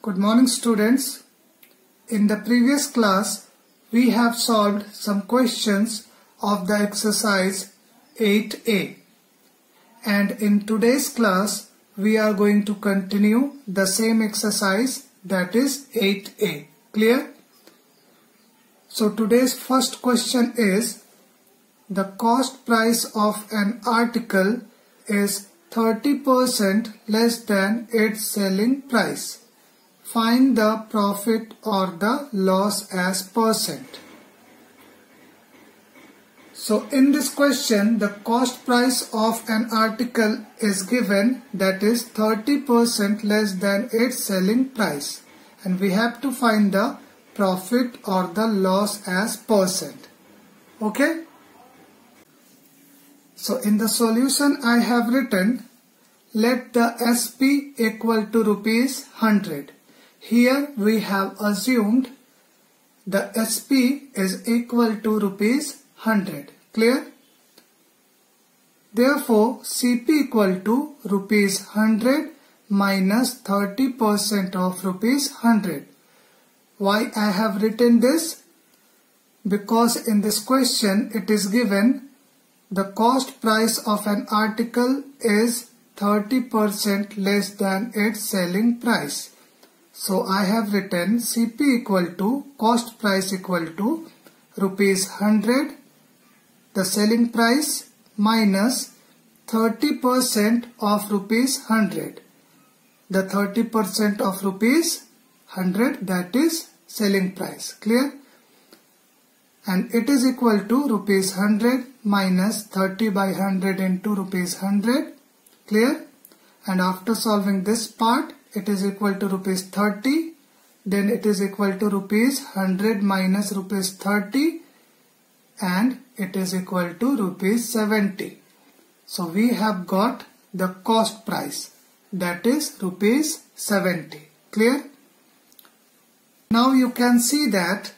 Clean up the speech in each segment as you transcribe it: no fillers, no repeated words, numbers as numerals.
Good morning students. In the previous class we have solved some questions of the exercise 8a, and in today's class we are going to continue the same exercise, that is 8a. Clear? So today's first question is, the cost price of an article is 30% less than its selling price. Find the profit or the loss as percent. So in this question, the cost price of an article is given, that is 30% less than its selling price, and we have to find the profit or the loss as percent. Okay? So in the solution I have written, let the SP equal to rupees 100. Here we have assumed the SP is equal to rupees 100. Clear? Therefore, CP equal to rupees 100 minus 30% of rupees 100. Why I have written this? Because in this question it is given the cost price of an article is 30% less than its selling price. So I have written CP equal to cost price equal to rupees 100, the selling price, minus 30% of rupees 100. The 30% of rupees 100, that is selling price. Clear? And it is equal to rupees 100 minus 30 by 100 into rupees 100. Clear? And after solving this part, it is equal to rupees 30. Then it is equal to rupees 100 minus rupees 30. And it is equal to rupees 70. So we have got the cost price, that is rupees 70. Clear? Now you can see that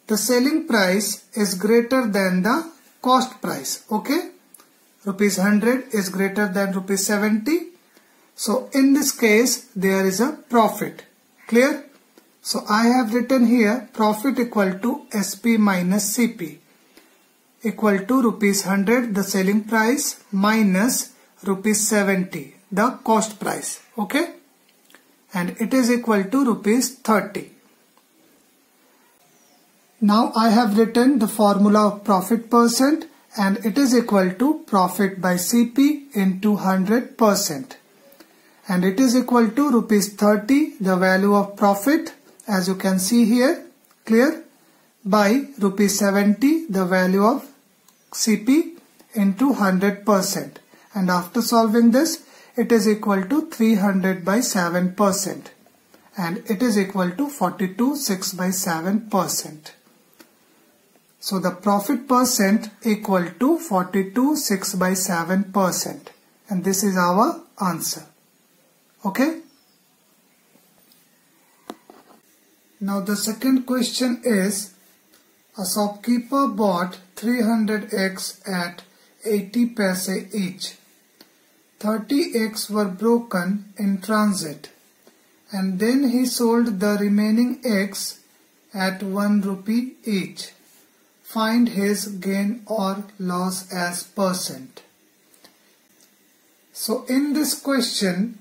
the selling price is greater than the cost price. Okay? Rupees 100 is greater than rupees 70. So in this case there is a profit. Clear? So I have written here profit equal to SP minus CP equal to rupees 100 the selling price minus rupees 70 the cost price. Okay? And it is equal to rupees 30. Now I have written the formula of profit percent, and it is equal to profit by CP into 100%. And it is equal to rupees 30, the value of profit, as you can see here, clear, by rupees 70, the value of CP into 100%. And after solving this, it is equal to 300 by 7%. And it is equal to 42.6 by 7%. So the profit percent equal to 42.6 by 7%. And this is our answer. Okay? Now the second question is, a shopkeeper bought 300 eggs at 80 paise each. 30 eggs were broken in transit, and then he sold the remaining eggs at 1 rupee each. Find his gain or loss as percent. So in this question,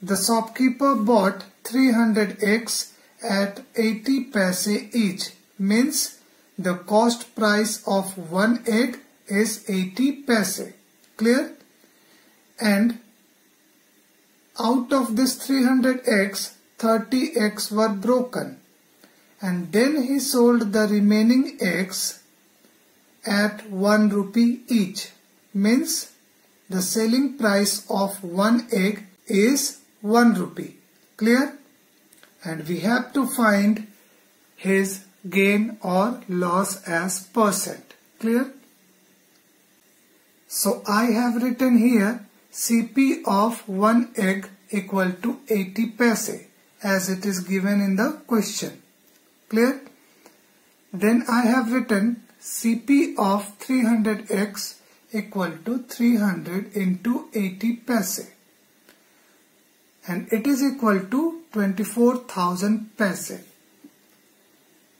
the shopkeeper bought 300 eggs at 80 paise each, means the cost price of one egg is 80 paise. Clear? And out of this 300 eggs, 30 eggs were broken. And then he sold the remaining eggs at 1 rupee each, means the selling price of one egg is 1 rupee. Clear? And we have to find his gain or loss as percent. Clear? So I have written here CP of one egg equal to 80 paise, as it is given in the question. Clear? Then I have written CP of 300 eggs equal to 300 into 80 paise. And it is equal to 24,000 paise.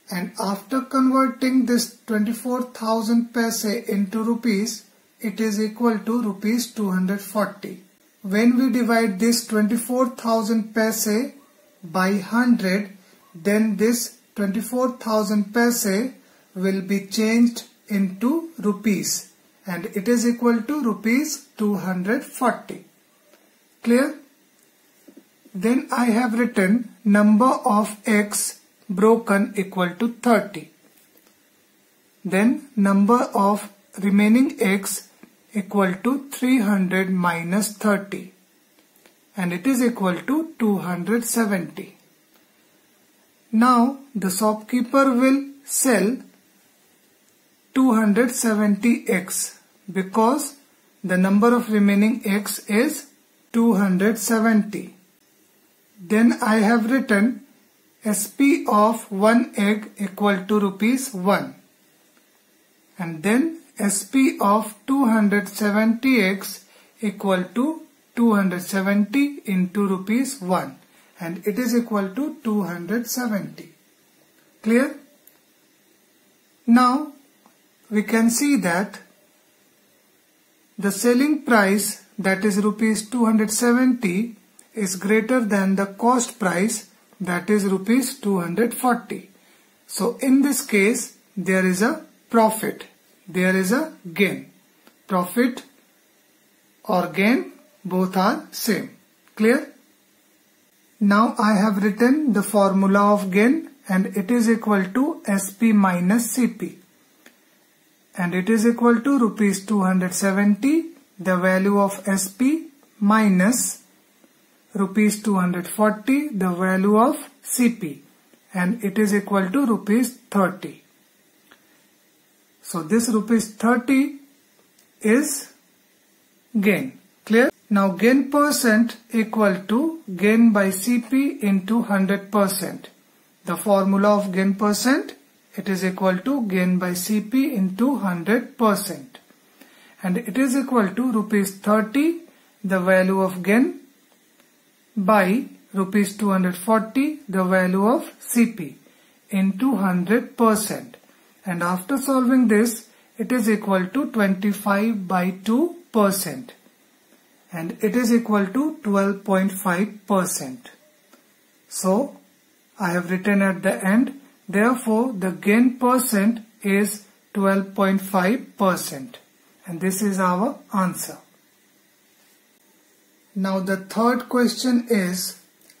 And after converting this 24,000 paise into rupees, it is equal to rupees 240. When we divide this 24,000 paise by 100, then this 24,000 paise will be changed into rupees, and it is equal to rupees 240. Clear? Then I have written number of eggs broken equal to 30. Then number of remaining eggs equal to 300 minus 30, and it is equal to 270. Now the shopkeeper will sell 270 eggs because the number of remaining eggs is 270. Then I have written SP of 1 egg equal to rupees 1, and then SP of 270 eggs equal to 270 into rupees 1, and it is equal to 270. Clear? Now we can see that the selling price, that is rupees 270, is greater than the cost price, that is rupees 240. So in this case there is a profit, there is a gain. Profit or gain, both are same. Clear? Now I have written the formula of gain, and it is equal to SP minus CP, and it is equal to rupees 270, the value of SP, minus rupees 240, the value of CP, and it is equal to rupees 30. So this rupees 30 is gain. Clear? Now gain percent equal to gain by CP into 100%. The formula of gain percent, it is equal to gain by CP into 100%, and it is equal to rupees 30, the value of gain, by rupees 240, the value of CP, into 100%, and after solving this, it is equal to 25 by 2%, and it is equal to 12.5%. So I have written at the end, therefore the gain percent is 12.5%, and this is our answer. Now the third question is,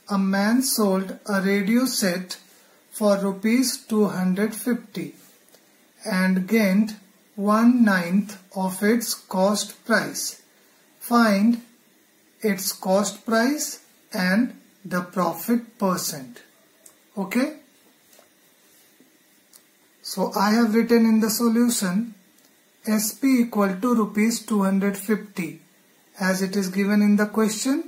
a man sold a radio set for rupees 250 and gained 1/9 of its cost price. Find its cost price and the profit percent. Okay? So I have written in the solution SP equal to rupees 250 as it is given in the question.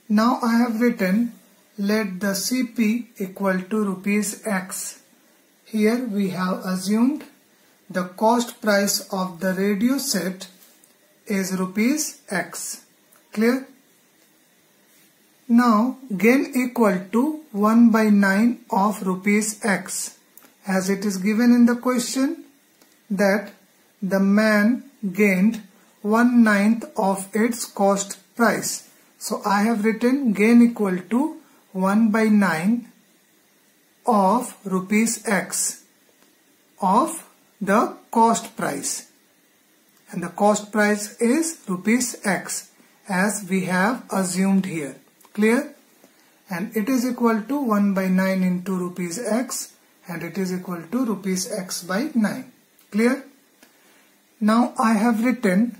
Now I have written let the CP equal to rupees X. Here we have assumed the cost price of the radio set is rupees X. Clear? Now gain equal to 1/9 of rupees X, as it is given in the question that the man gained 1/9 of its cost price. So I have written gain equal to 1/9 of rupees X of the cost price, and the cost price is rupees X as we have assumed here. Clear? And it is equal to 1/9 into rupees X, and it is equal to rupees X by 9. Clear? Now I have written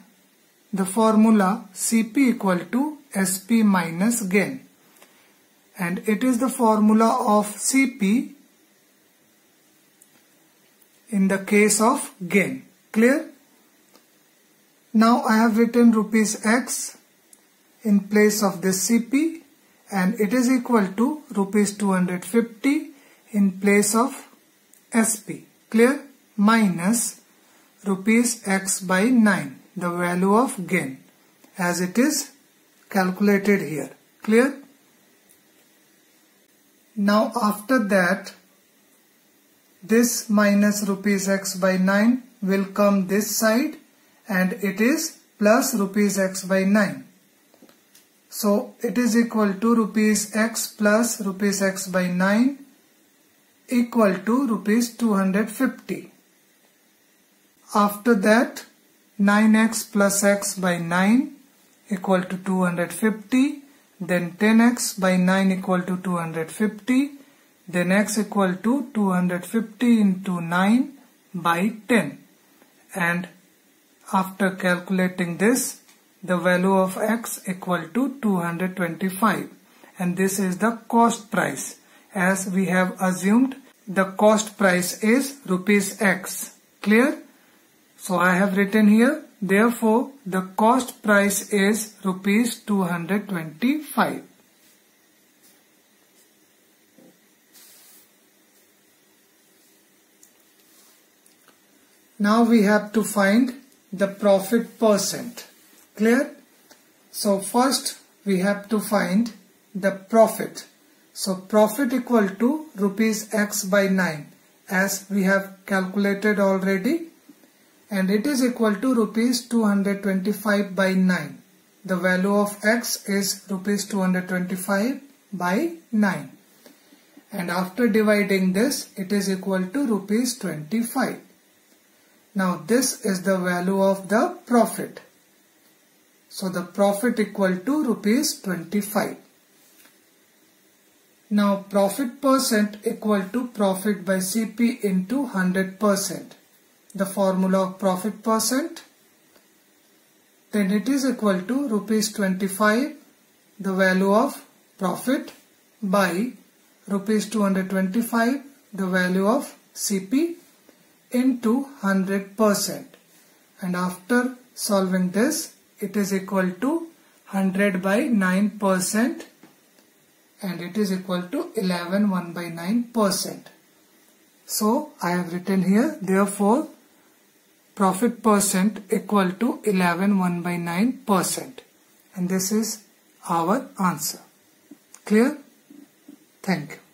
the formula CP equal to SP minus gain, and it is the formula of CP in the case of gain. Clear? Now I have written rupees X in place of this CP, and it is equal to rupees 250 in place of SP. Clear? Minus rupees X by 9, the value of gain, as it is calculated here. Clear? Now after that, this minus rupees x by 9 will come this side and it is plus rupees x by 9. So it is equal to rupees x plus rupees x by 9 equal to rupees 250. After that, 9x plus x by 9 equal to 250. Then 10x by 9 equal to 250. Then x equal to 250 into 9 by 10. And after calculating this, the value of x equal to 225. And this is the cost price, as we have assumed the cost price is rupees x. Clear? So I have written here, therefore the cost price is rupees 225. Now we have to find the profit percent. Clear? So first we have to find the profit. So profit equal to rupees x by 9, as we have calculated already, and it is equal to rupees 225 by 9. The value of x is rupees 225 by 9. And after dividing this, it is equal to rupees 25. Now this is the value of the profit. So the profit equal to rupees 25. Now profit percent equal to profit by CP into 100%. The formula of profit percent, then it is equal to rupees 25, the value of profit, by rupees 225, the value of CP, into 100%. And after solving this, it is equal to 100 by 9%, and it is equal to 11 1 by 9%. So I have written here, therefore profit percent equal to 11 1 by 9%, and this is our answer. Clear? Thank you.